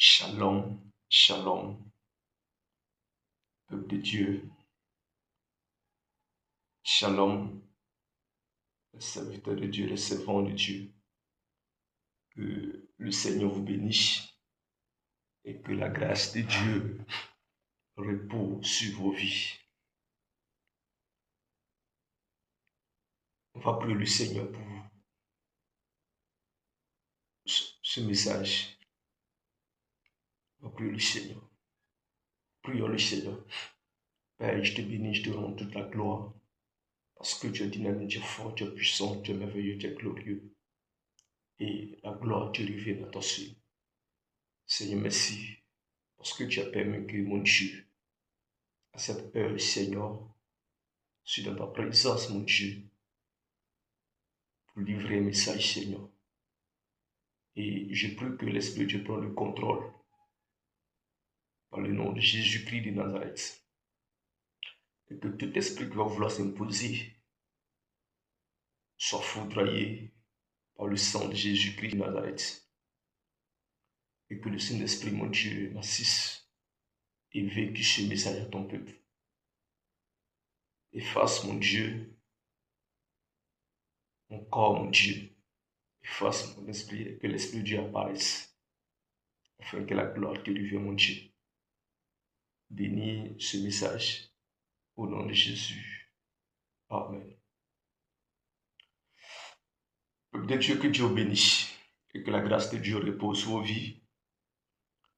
Shalom, shalom, peuple de Dieu, shalom, les serviteurs de Dieu, les servants de Dieu. Que le Seigneur vous bénisse et que la grâce de Dieu repose sur vos vies. On va prier le Seigneur pour ce message. On va prier le Seigneur. Prions le Seigneur. Père, je te bénis, je te rends toute la gloire. Parce que tu es dynamique, tu es fort, tu es puissant, tu es merveilleux, tu es glorieux. Et la gloire te revient à ton Seigneur. Seigneur, merci. Parce que tu as permis que mon Dieu, à cette heure, Seigneur, je suis dans ta présence, mon Dieu, pour livrer un message, Seigneur. Et je prie que l'Esprit de Dieu prenne le contrôle par le nom de Jésus-Christ de Nazareth. Et que tout esprit qui va vouloir s'imposer soit foudroyé par le sang de Jésus-Christ de Nazareth. Et que le Saint-Esprit, mon Dieu, m'assiste et véhicule ce message à ton peuple. Efface, mon Dieu, mon corps, mon Dieu. Efface mon esprit et que l'Esprit de Dieu apparaisse. Afin que la gloire te revienne, mon Dieu. Bénis ce message au nom de Jésus. Amen. Peuple de Dieu, que Dieu vous bénisse et que la grâce de Dieu repose sur vos vies.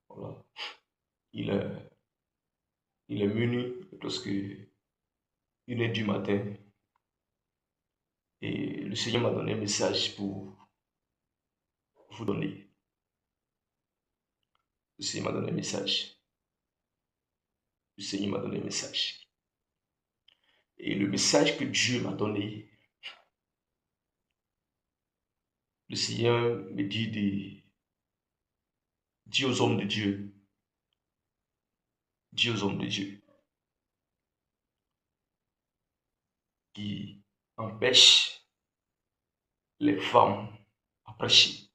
Voilà. Il est minuit, presque 1h du matin. Et le Seigneur m'a donné un message pour vous donner. Le Seigneur m'a donné un message. Le Seigneur m'a donné un message. Et le message que Dieu m'a donné, le Seigneur me dit de dire aux hommes de Dieu, dire aux hommes de Dieu, qui empêchent les femmes à prêcher.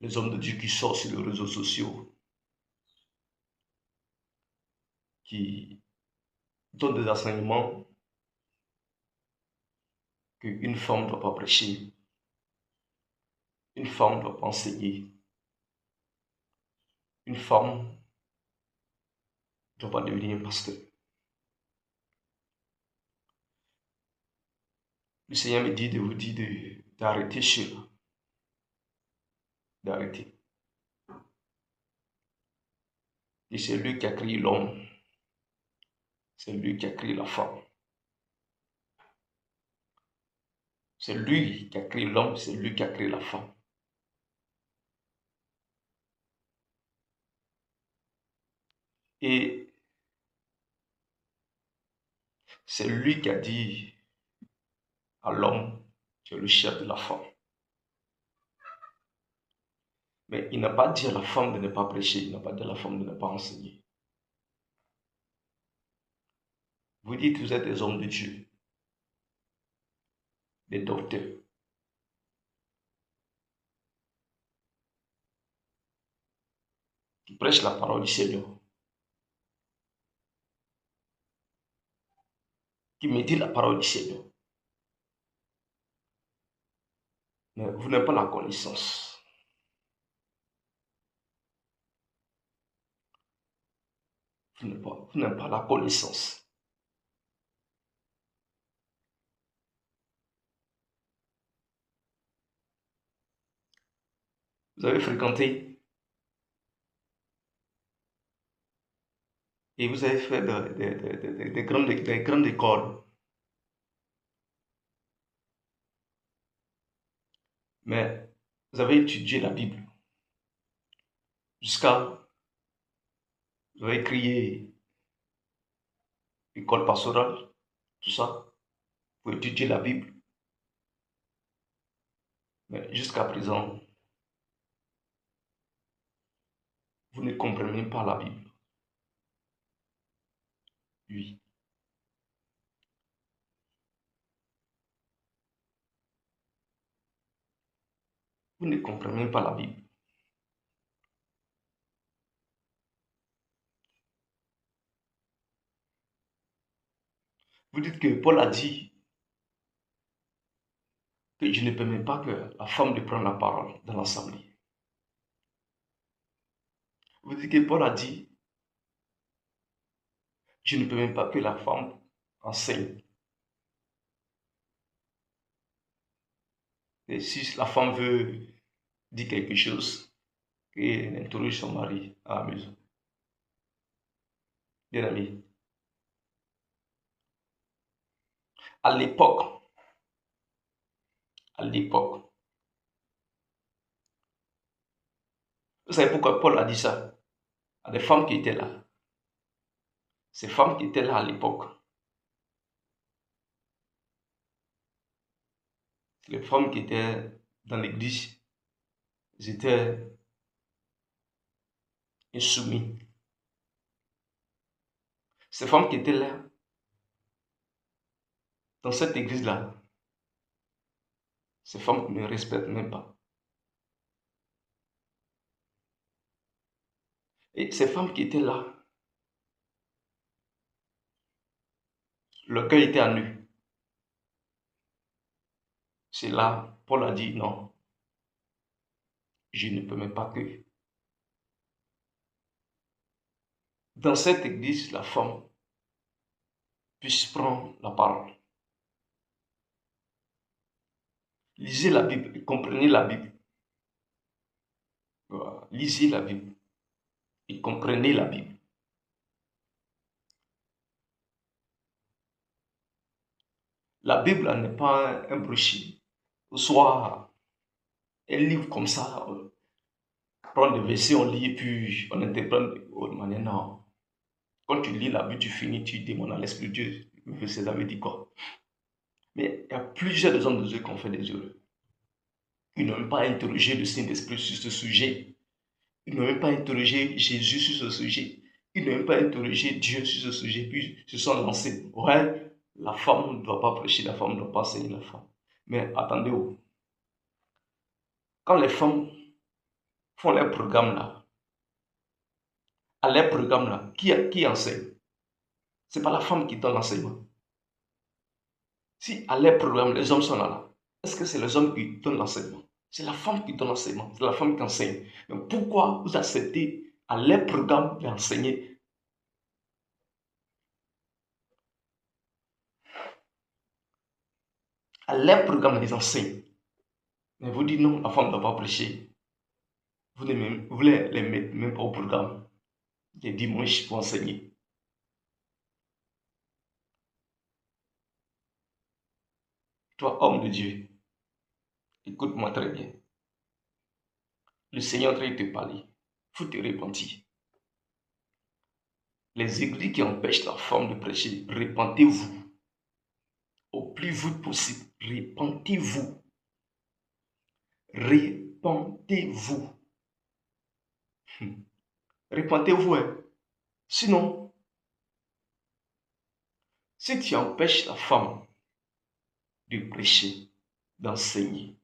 Les hommes de Dieu qui sortent sur les réseaux sociaux, qui donnent des enseignements qu'une femme ne doit pas prêcher, une femme ne doit pas enseigner, une femme ne doit pas devenir pasteur. Le Seigneur me dit de vous dire d'arrêter cela, d'arrêter. Et c'est lui qui a créé l'homme, c'est lui qui a créé la femme. C'est lui qui a créé l'homme, c'est lui qui a créé la femme. Et c'est lui qui a dit à l'homme, tu es le chef de la femme. Mais il n'a pas dit à la femme de ne pas prêcher, il n'a pas dit à la femme de ne pas enseigner. Vous dites que vous êtes des hommes de Dieu, des docteurs. Qui prêchent la parole du Seigneur. Qui méditent la parole du Seigneur. Mais vous n'avez pas la connaissance. Vous n'avez pas la connaissance. Vous avez fréquenté et vous avez fait des grandes écoles. Mais vous avez étudié la Bible. Vous avez créé école pastorale, tout ça, pour étudier la Bible. Mais jusqu'à présent, vous ne comprenez pas la Bible. Oui. Vous ne comprenez pas la Bible. Vous dites que Paul a dit que je ne permets pas que la femme de prendre la parole dans l'assemblée. Vous dites que Paul a dit, je ne permets pas que la femme enseigne. Et si la femme veut dire quelque chose, qu'elle interroge son mari à la maison. Bien aimé, à l'époque, vous savez pourquoi Paul a dit ça à des femmes qui étaient là. Ces femmes qui étaient là à l'époque, les femmes qui étaient dans l'église, ils étaient insoumis. Ces femmes qui étaient là, dans cette église-là, ces femmes ne respectent même pas. Et ces femmes qui étaient là, leur cœur était à nu. C'est là, Paul a dit non, je ne peux même pas que. Dans cette église, la femme puisse prendre la parole. Lisez la Bible, comprenez la Bible. Voilà. Lisez la Bible et comprenez la Bible. La Bible n'est pas un brochure, soit un livre comme ça, prendre des versets, on lit et puis on interprète de manière non. Quand tu lis la Bible, tu finis, tu demandes à l'Esprit de Dieu, le verset ça veut dire quoi. Mais il y a plusieurs hommes de Dieu qui ont fait des erreurs. Ils n'ont même pas interrogé le Saint-Esprit sur ce sujet. Ils n'ont même pas interrogé Jésus sur ce sujet. Ils n'ont même pas interrogé Dieu sur ce sujet. Puis se sont lancés. Ouais, la femme ne doit pas prêcher, la femme ne doit pas enseigner la femme. Mais attendez, quand les femmes font leur programme là, à leur programme là, qui enseigne? Ce n'est pas la femme qui donne l'enseignement. Si à leur programme, les hommes sont là, est-ce que c'est les hommes qui donnent l'enseignement? C'est la femme qui donne l'enseignement, c'est la femme qui enseigne. Mais pourquoi vous acceptez à leur programme d'enseigner? À leur programme, ils enseignent. Mais vous dites non, la femme ne doit pas prêcher. Vous ne les mettez même pas au programme. Les dimanches pour enseigner. Toi, homme de Dieu, écoute-moi très bien. Le Seigneur est en train de te parler. Il faut te repentir. Les églises qui empêchent la femme de prêcher, repentez-vous. Au plus vite possible, repentez-vous. Repentez-vous. Repentez-vous. Hein. Sinon, si tu empêches la femme de prêcher, d'enseigner,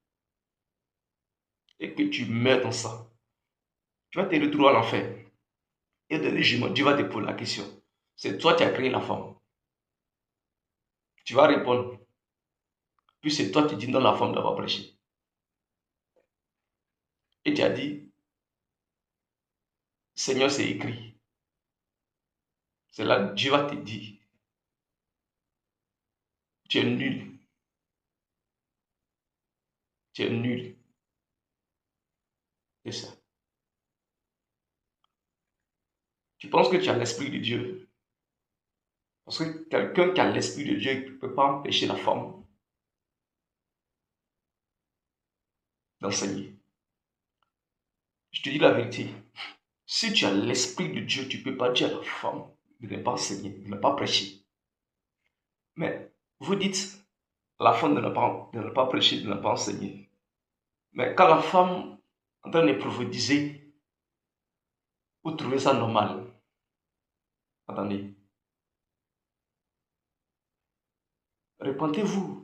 et que tu meurs dans ça, tu vas te retrouver à l'enfer. Et dans le jugement, Dieu va te poser la question. C'est toi qui as créé la femme. Tu vas répondre. Puis c'est toi qui dis non, la femme ne doit pas prêcher. Et tu as dit, Seigneur, c'est écrit. C'est là Dieu va te dire, tu es nul. Tu es nul. C'est ça. Tu penses que tu as l'Esprit de Dieu. Parce que quelqu'un qui a l'Esprit de Dieu ne peut pas empêcher la femme d'enseigner. Je te dis la vérité. Si tu as l'Esprit de Dieu, tu ne peux pas dire à la femme de ne pas enseigner, de ne pas prêcher. Mais vous dites à la femme de ne pas prêcher, de ne pas enseigner. Mais quand la femme est en train de prophétiser, vous trouvez ça normal. Attendez. Repentez-vous.